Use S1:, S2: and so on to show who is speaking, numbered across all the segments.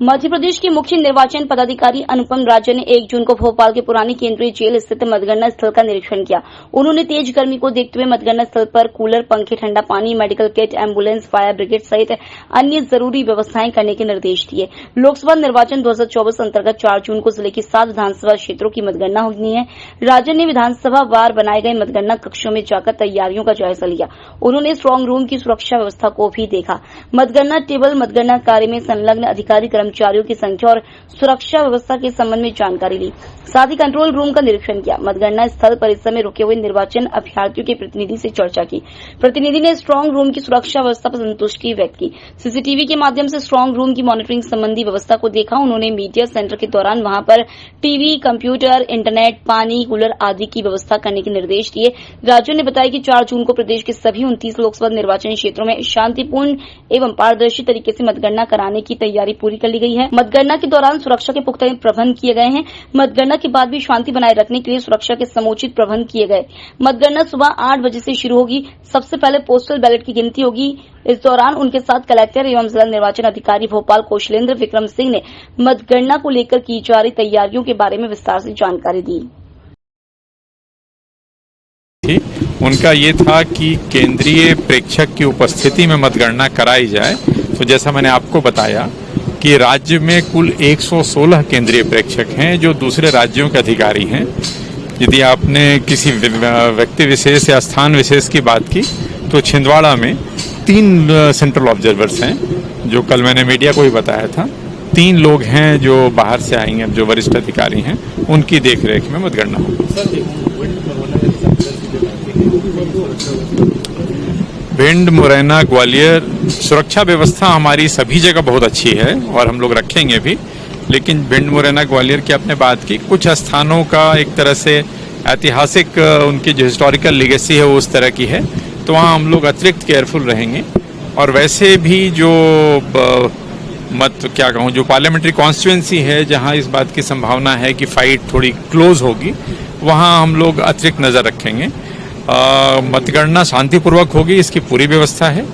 S1: मध्य प्रदेश के मुख्य निर्वाचन पदाधिकारी अनुपम राजन ने 1 जून को भोपाल के पुरानी केंद्रीय जेल स्थित मतगणना स्थल का निरीक्षण किया। उन्होंने तेज गर्मी को देखते हुए मतगणना स्थल पर कूलर, पंखे, ठंडा पानी, medical kit, ambulance, fire brigade सहित अन्य जरूरी व्यवस्थाएं करने के निर्देश दिए। लोकसभा निर्वाचन 2024 अंतर्गत 4 जून को जिले की 7 विधानसभा क्षेत्रों की मतगणना होनी है। राजन ने विधानसभा वार बनाए गए मतगणना कक्षों में जाकर तैयारियों का जायजा लिया। उन्होंने स्ट्रांग रूम की सुरक्षा व्यवस्था को भी देखा। मतगणना टेबल, मतगणना कार्य में संलग्न अधिकारी कर्मचारियों की संख्या और सुरक्षा व्यवस्था के संबंध में जानकारी ली। साथ ही कंट्रोल रूम का निरीक्षण किया। मतगणना स्थल परिसर में रुके हुए निर्वाचन अभ्यर्थियों के प्रतिनिधि से चर्चा की। प्रतिनिधि ने स्ट्रांग रूम की सुरक्षा व्यवस्था पर संतुष्टि व्यक्त की। सीसीटीवी के माध्यम से स्ट्रांग रूम की मॉनिटरिंग संबंधी व्यवस्था को देखा। उन्होंने मीडिया सेंटर के दौरान वहां पर टीवी, कंप्यूटर, इंटरनेट, पानी, कूलर आदि की व्यवस्था करने के निर्देश दिए। राज्यों ने बताया कि 4 जून को प्रदेश के सभी 29 लोकसभा निर्वाचन क्षेत्रों में शांतिपूर्ण एवं पारदर्शी तरीके से मतगणना कराने की तैयारी पूरी कर ली गई है। मतगणना के दौरान सुरक्षा के पुख्ता प्रबंध किए गए हैं। मतगणना के बाद भी शांति बनाए रखने के लिए सुरक्षा के समुचित प्रबंध किए गए। मतगणना सुबह 8 बजे से शुरू होगी। सबसे पहले पोस्टल बैलेट की गिनती होगी। इस दौरान उनके साथ कलेक्टर एवं जिला निर्वाचन अधिकारी भोपाल कौशलेंद्र विक्रम सिंह ने मतगणना को लेकर की जा रही तैयारियों के बारे में विस्तार से जानकारी दी।
S2: उनका ये था कि केंद्रीय प्रेक्षक की उपस्थिति में मतगणना कराई जाए। तो जैसा मैंने आपको बताया कि राज्य में कुल 116 केंद्रीय प्रेक्षक हैं जो दूसरे राज्यों के अधिकारी हैं। यदि आपने किसी व्यक्ति विशेष या स्थान विशेष की बात की तो छिंदवाड़ा में 3 सेंट्रल ऑब्जर्वर्स हैं, जो कल मैंने मीडिया को ही बताया था। 3 लोग हैं जो बाहर से आएंगे, जो वरिष्ठ अधिकारी हैं, उनकी देखरेख में मतगणना होगी। भिंड, मुरैना, ग्वालियर सुरक्षा व्यवस्था हमारी सभी जगह बहुत अच्छी है और हम लोग रखेंगे भी। लेकिन भिंड, मुरैना, ग्वालियर की आपने बात की, कुछ स्थानों का एक तरह से ऐतिहासिक उनकी जो हिस्टोरिकल लीगेसी है वो उस तरह की है, तो वहाँ हम लोग अतिरिक्त केयरफुल रहेंगे। और वैसे भी जो जो पार्लियामेंट्री कॉन्स्टिट्यूएंसी है जहाँ इस बात की संभावना है कि फाइट थोड़ी क्लोज होगी, वहाँ हम लोग अतिरिक्त नजर रखेंगे। मतगणना शांतिपूर्वक होगी, इसकी पूरी व्यवस्था है।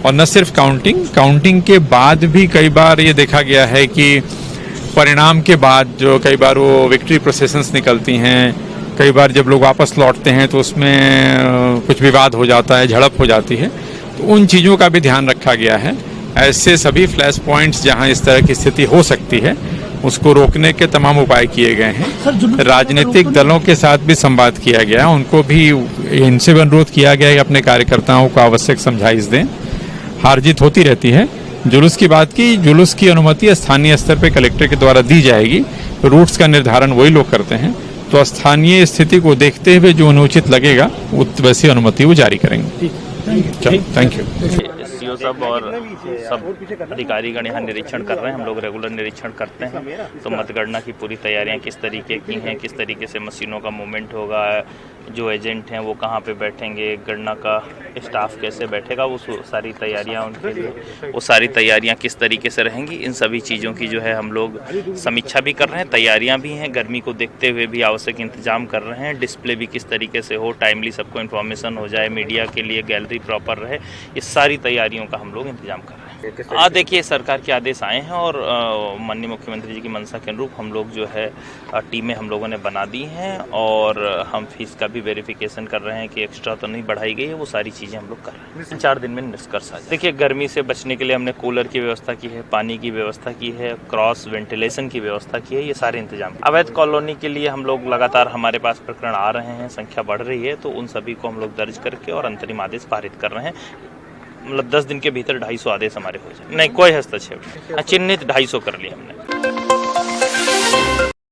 S2: और न सिर्फ काउंटिंग के बाद भी कई बार ये देखा गया है कि परिणाम के बाद जो कई बार वो विक्ट्री प्रोसेशंस निकलती हैं, कई बार जब लोग वापस लौटते हैं तो उसमें कुछ विवाद हो जाता है, झड़प हो जाती है, तो उन चीज़ों का भी ध्यान रखा गया है। ऐसे सभी फ्लैश पॉइंट्स जहां इस तरह की स्थिति हो सकती है उसको रोकने के तमाम उपाय किए गए हैं। राजनीतिक दलों के साथ भी संवाद किया गया, उनको भी इनसे भी अनुरोध किया गया कि अपने कार्यकर्ताओं को आवश्यक समझाइश दें। हार जीत होती रहती है। जुलूस की बात की, जुलूस की अनुमति स्थानीय स्तर पर कलेक्टर के द्वारा दी जाएगी। रूट्स का निर्धारण वही लोग करते हैं, तो स्थानीय स्थिति को देखते हुए जो अनुचित लगेगा वैसी अनुमति वो जारी करेंगे। Thank you.
S3: सब और सब अधिकारीगण यहाँ निरीक्षण कर रहे हैं। हम लोग रेगुलर निरीक्षण करते हैं, तो मतगणना की पूरी तैयारियां किस तरीके की हैं, किस तरीके से मशीनों का मूवमेंट होगा, जो एजेंट हैं वो कहाँ पे बैठेंगे, गणना का स्टाफ कैसे बैठेगा, वो सारी तैयारियां उनके लिए, वो सारी तैयारियां किस तरीके से रहेंगी, इन सभी चीज़ों की जो है हम लोग समीक्षा भी कर रहे हैं। तैयारियां भी हैं, गर्मी को देखते हुए भी आवश्यक इंतजाम कर रहे हैं। डिस्प्ले भी किस तरीके से हो, टाइमली सबको इन्फॉर्मेशन हो जाए, मीडिया के लिए गैलरी प्रॉपर रहे, ये सारी तैयारियों का हम लोग इंतजाम कर रहे हैं। देखिए, सरकार के आदेश आए हैं और माननीय मुख्यमंत्री जी की मंशा के अनुरूप हम लोग जो है टीमें हम लोगों ने बना दी हैं और हम फीस का भी वेरिफिकेशन कर रहे हैं कि एक्स्ट्रा तो नहीं बढ़ाई गई है। वो सारी चीज़ें हम लोग कर रहे हैं। 4 दिन में निष्कर्ष आ जाए। देखिए, गर्मी से बचने के लिए हमने कूलर की व्यवस्था की है, पानी की व्यवस्था की है, क्रॉस वेंटिलेशन की व्यवस्था की है, ये सारे इंतजाम। अवैध कॉलोनी के लिए हम लोग लगातार, हमारे पास प्रकरण आ रहे हैं, संख्या बढ़ रही है, तो उन सभी को हम लोग दर्ज करके और अंतरिम आदेश पारित कर रहे हैं। मतलब 10 दिन के भीतर 250 आदेश हमारे हो जाए। नहीं, कोई हस्तक्षेप नहीं। चिन्हित 250 कर लिए हमने।